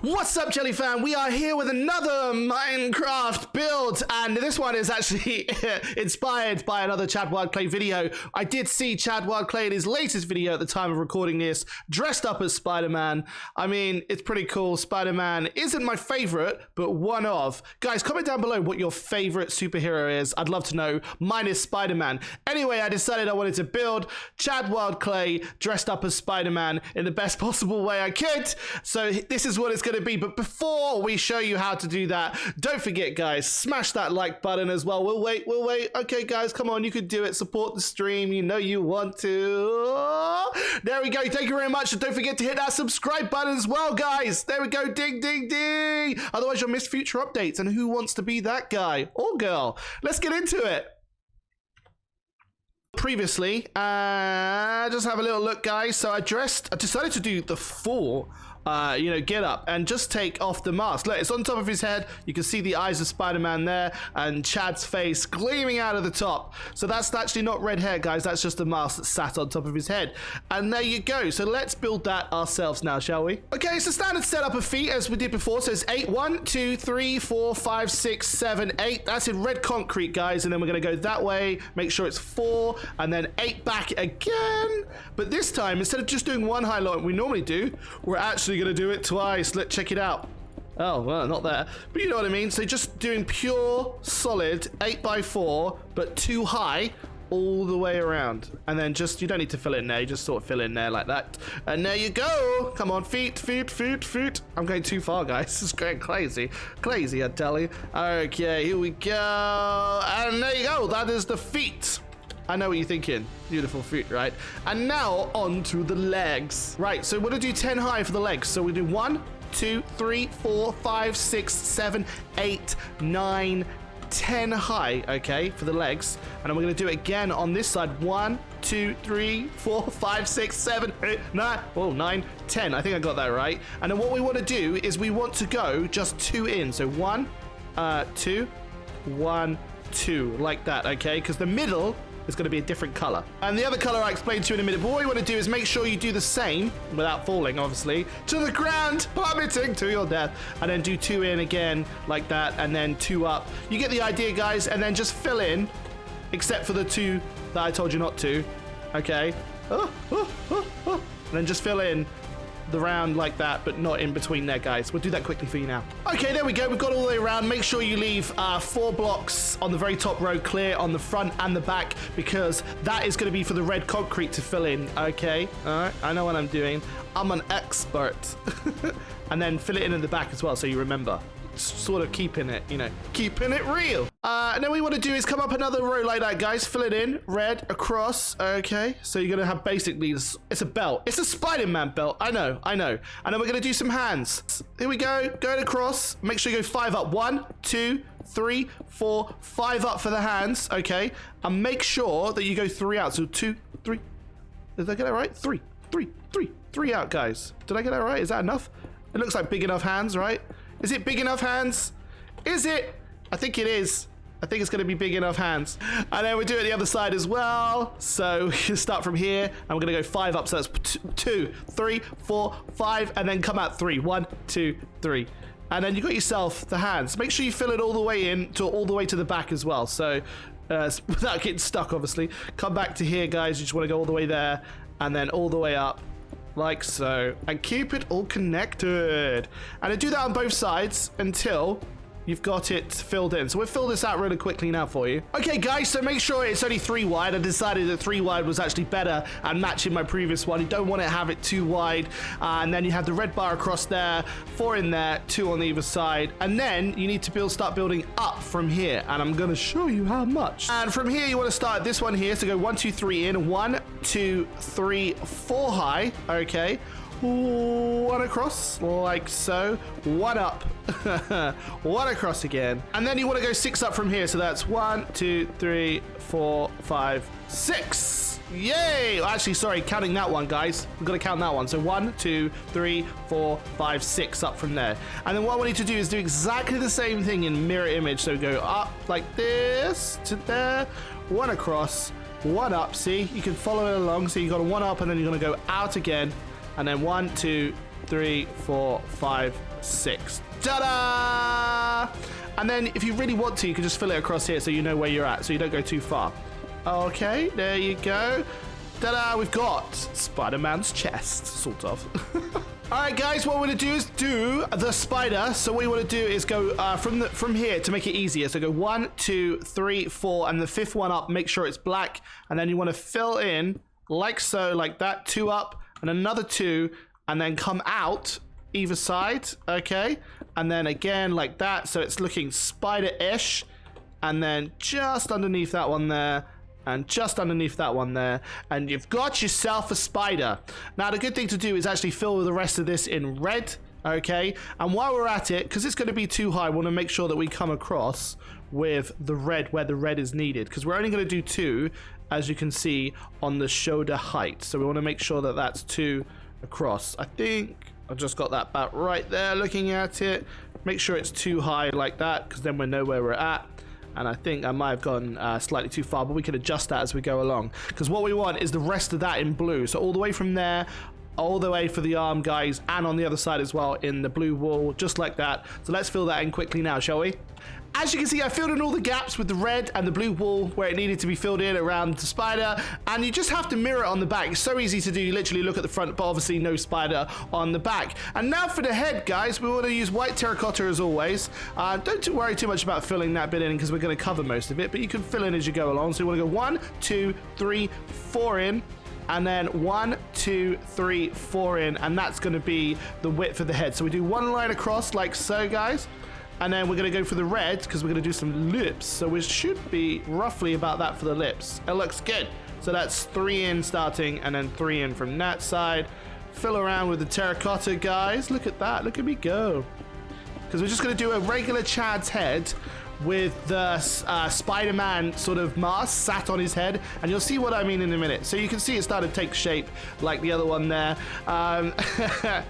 What's up, Jelly Fam? We are here with another Minecraft build, and this one is actually inspired by another Chad Wildclay video. I did see Chad Wildclay in his latest video at the time of recording this, dressed up as Spider-Man. I mean, it's pretty cool. Spider-Man isn't my favorite, but one of. Guys, comment down below what your favorite superhero is. I'd love to know. Mine is Spider-Man. Anyway, I decided I wanted to build Chad Wildclay dressed up as Spider-Man in the best possible way I could. So this is what it's going to be. But before we show you how to do that, don't forget, guys, smash that like button as well. We'll wait. Okay, guys, come on, you can do it. Support the stream. You know you want to. There we go. Thank you very much. And don't forget to hit that subscribe button as well, guys. There we go. Ding, ding, ding. Otherwise, you'll miss future updates. And who wants to be that guy or girl? Let's get into it. Previously, just have a little look, guys. So I decided to do the full get up and just take off the mask. Look, it's on top of his head. You can see the eyes of Spider-Man there and Chad's face gleaming out of the top. So that's actually not red hair, guys. That's just a mask that sat on top of his head. And there you go. So let's build that ourselves now, shall we? Okay, it's a standard setup of feet as we did before. So it's 8, 1, 2, 3, 4, 5, 6, 7, 8. That's in red concrete, guys. And then we're going to go that way. Make sure it's 4 and then 8 back again. But this time, instead of just doing one high like we normally do, we're actually going to do it twice. Let's check it out. Oh, well, not there. But you know what I mean. So just doing pure, solid 8x4, but 2 high all the way around. And then just, you don't need to fill it in there. You just sort of fill in there like that. And there you go. Come on, feet. I'm going too far, guys. This is going crazy. Crazy, I tell you. Okay, here we go. And there you go. That is the feet. I know what you're thinking. Beautiful feet, right? And now on to the legs. Right, so we're gonna do 10 high for the legs. So we do 1, 2, 3, 4, 5, 6, 7, 8, 9, 10 high, okay, for the legs. And then we're gonna do it again on this side. 1, 2, 3, 4, 5, 6, 7, 8, 9, oh, 9, 10. I think I got that right. And then what we wanna do is we want to go just 2 in. So 1, 2, 1, 2, like that, okay? Because the middle is going to be a different color. And the other color I explained to you in a minute. But what you want to do is make sure you do the same, without falling, obviously, to the ground, plummeting to your death. And then do 2 in again, like that, and then 2 up. You get the idea, guys, and then just fill in, except for the 2 that I told you not to. Okay. And then just fill in the round like that, but not in between there, guys. We'll do that quickly for you now. Okay, there we go. We've got all the way around. Make sure you leave 4 blocks on the very top row clear on the front and the back, because that is going to be for the red concrete to fill in. Okay, all right, I know what I'm doing. I'm an expert. And then fill it in the back as well, so you remember. Sort of keeping it, keeping it real. And then what we want to do is come up another row like that, guys. Fill it in, red, across. Okay, so you're going to have basically, it's a belt. It's a Spider-Man belt. I know. And then we're going to do some hands. Here we go, going across. Make sure you go 5 up. 1, 2, 3, 4, 5 up for the hands. Okay, and make sure that you go 3 out. So 2, 3. Did I get that right? 3 out, guys. Did I get that right? Is that enough? It looks like big enough hands, right? Is it big enough hands? Is it? I think it is. I think it's going to be big enough hands. And then we do it the other side as well. So we can start from here, and we're going to go 5 up. So that's 2, 3, 4, 5, and then come out 3. 1, 2, 3. And then you got yourself the hands. Make sure you fill it all the way in to all the way to the back as well. So without getting stuck, obviously. Come back to here, guys. You just want to go all the way there, and then all the way up. Like so, and keep it all connected. And I do that on both sides until you've got it filled in. So we'll fill this out really quickly now for you. Okay, guys, so make sure it's only 3 wide. I decided that 3 wide was actually better and matching my previous one. You don't want to have it too wide. And then you have the red bar across there, 4 in there, 2 on either side. And then you need to start building up from here. And I'm going to show you how much. And from here, you want to start this one here. So go 1, 2, 3 in. 1, 2, 3, 4 high. Okay. 1 across, like so. 1 up. 1 across again. And then you want to go 6 up from here. So that's 1, 2, 3, 4, 5, 6. Yay! Actually, sorry, counting that one, guys. We've got to count that one. So 1, 2, 3, 4, 5, 6 up from there. And then what we need to do is do exactly the same thing in mirror image. So go up like this to there. 1 across, 1 up. See, you can follow it along. So you got a 1 up, and then you're going to go out again. And then 1, 2, 3, 4, 5, 6. Ta-da! And then if you really want to, you can just fill it across here so you know where you're at, so you don't go too far. Okay, there you go. Ta-da! We've got Spider-Man's chest, sort of. Alright guys, what we're going to do is do the spider. So what you want to do is go from here to make it easier. So go 1, 2, 3, 4, and the 5th one up, make sure it's black. And then you want to fill in like so, like that, 2 up, and another 2, and then come out either side, okay? And then again like that, so it's looking spider-ish. And then just underneath that one there, and just underneath that one there, and you've got yourself a spider. Now the good thing to do is actually fill the rest of this in red, okay? And while we're at it, because it's going to be too high, we want to make sure that we come across with the red where the red is needed, because we're only going to do 2, as you can see, on the shoulder height. So we want to make sure that that's 2 across. I think I've just got that about right there looking at it. Make sure it's too high like that, because then we know where we're at. And I think I might have gone slightly too far, but we can adjust that as we go along. Because what we want is the rest of that in blue. So all the way from there, all the way for the arm, guys, and on the other side as well in the blue wall, just like that. So let's fill that in quickly now, shall we? As you can see, I filled in all the gaps with the red and the blue wall where it needed to be filled in around the spider, and you just have to mirror it on the back. It's so easy to do. You literally look at the front, but obviously no spider on the back. And now for the head, guys, we want to use white terracotta as always. Don't worry too much about filling that bit in because we're going to cover most of it, but you can fill in as you go along. So you want to go 1, 2, 3, 4 in, and then 1, 2, 3, 4 in, and that's going to be the width of the head. So we do 1 line across like so, guys. And then we're going to go for the red because we're going to do some lips. So we should be roughly about that for the lips. It looks good. So that's 3 in starting and then 3 in from that side. Fill around with the terracotta, guys. Look at that. Look at me go. Because we're just going to do a regular Chad's head with the Spider-Man sort of mask sat on his head, and you'll see what I mean in a minute. So you can see it started to take shape like the other one there.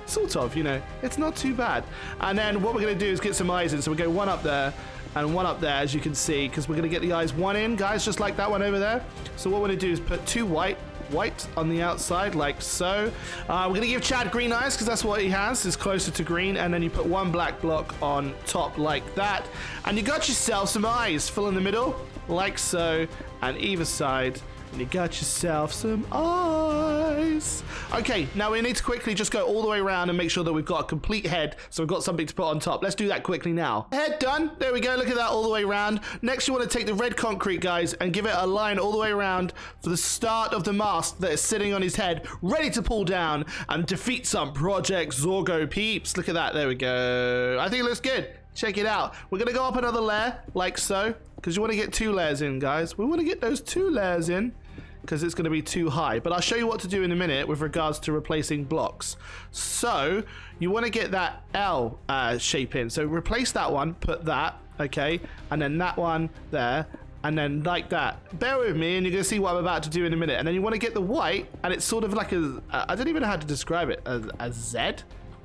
Sort of, you know, it's not too bad. And then what we're going to do is get some eyes in. So we go 1 up there and 1 up there, as you can see, because we're going to get the eyes 1 in, guys, just like that one over there. So what we're going to do is put 2 white on the outside like so. We're going to give Chad green eyes because that's what he has, is closer to green, and then you put 1 black block on top like that, and you got yourself some eyes. Fill in the middle like so, and either side, and you got yourself some eyes. Okay, now we need to quickly just go all the way around and make sure that we've got a complete head, so we've got something to put on top. Let's do that quickly now. Head done. There we go. Look at that all the way around. Next, you want to take the red concrete, guys, and give it a line all the way around for the start of the mask that is sitting on his head, ready to pull down and defeat some Project Zorgo peeps. Look at that. There we go. I think it looks good. Check it out. We're going to go up another layer like so, because you want to get 2 layers in, guys. We want to get those 2 layers in because it's going to be too high. But I'll show you what to do in a minute with regards to replacing blocks. So you want to get that L shape in. So replace that one, put that, okay, and then that one there, and then like that. Bear with me and you're going to see what I'm about to do in a minute. And then you want to get the white, and it's sort of like a, I don't even know how to describe it, a Z.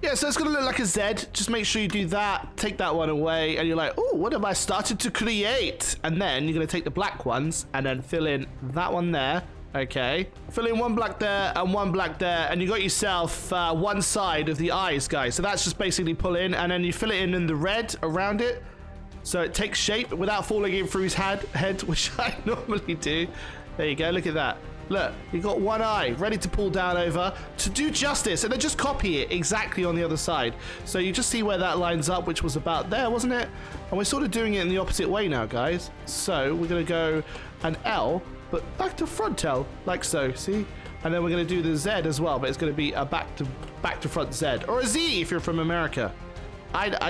Yeah, so it's going to look like a Z. Just make sure you do that, take that one away, and you're like, oh, what have I started to create? And then you're going to take the black ones and then fill in that one there, okay? Fill in 1 black there and 1 black there, and you got yourself 1 side of the eyes, guys. So that's just basically pull in, and then you fill it in the red around it, so it takes shape without falling in through his head, which I normally do. There you go, look at that. Look, you got 1 eye ready to pull down over to do justice, and then just copy it exactly on the other side. So you just see where that lines up, which was about there, wasn't it? And we're sort of doing it in the opposite way now, guys. So we're going to go an L, but back to front L, like so, see? And then we're going to do the Z as well, but it's going to be a back to front Z, or a Z if you're from America.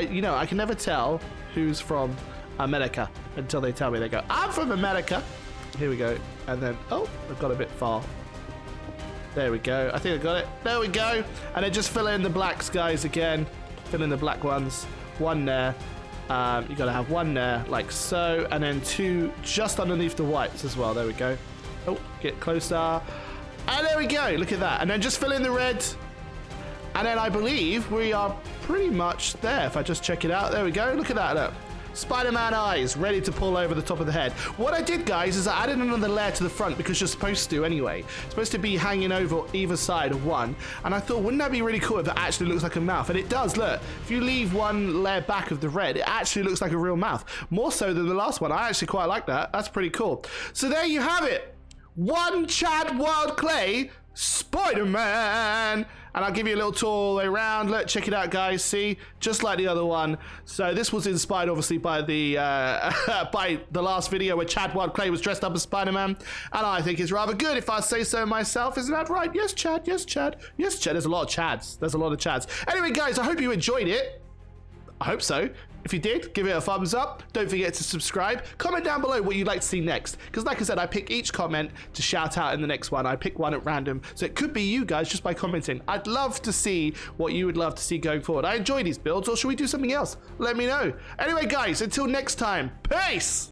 You know, I can never tell who's from America until they tell me. They go, I'm from America. Here we go. And then, oh, I've got a bit far. There we go. I think I got it. There we go. And then just fill in the blacks, guys, again. Fill in the black ones. 1 there. You got to have 1 there, like so. And then 2 just underneath the whites as well. There we go. Oh, get closer. And there we go. Look at that. And then just fill in the red. And then I believe we are pretty much there. If I just check it out. There we go. Look at that. Look. Spider-Man eyes ready to pull over the top of the head. What I did, guys, is I added another layer to the front because you're supposed to anyway. It's supposed to be hanging over either side of one. And I thought, wouldn't that be really cool if it actually looks like a mouth? And it does, look. If you leave one layer back of the red, it actually looks like a real mouth. More so than the last one. I actually quite like that. That's pretty cool. So there you have it. One Chad Wild Clay Spider-Man. And I'll give you a little tour all the way around. Look, check it out, guys. See, just like the other one. So this was inspired, obviously, by the by the last video where Chad Wild Clay was dressed up as Spider-Man, and I think it's rather good, if I say so myself. Isn't that right? Yes, Chad. Yes, Chad. Yes, Chad. There's a lot of Chads. There's a lot of Chads. Anyway, guys, I hope you enjoyed it. I hope so. If you did, give it a thumbs up. Don't forget to subscribe. Comment down below what you'd like to see next. Because like I said, I pick each comment to shout out in the next one. I pick one at random. So it could be you guys just by commenting. I'd love to see what you would love to see going forward. I enjoy these builds, or should we do something else? Let me know. Anyway, guys, until next time, peace!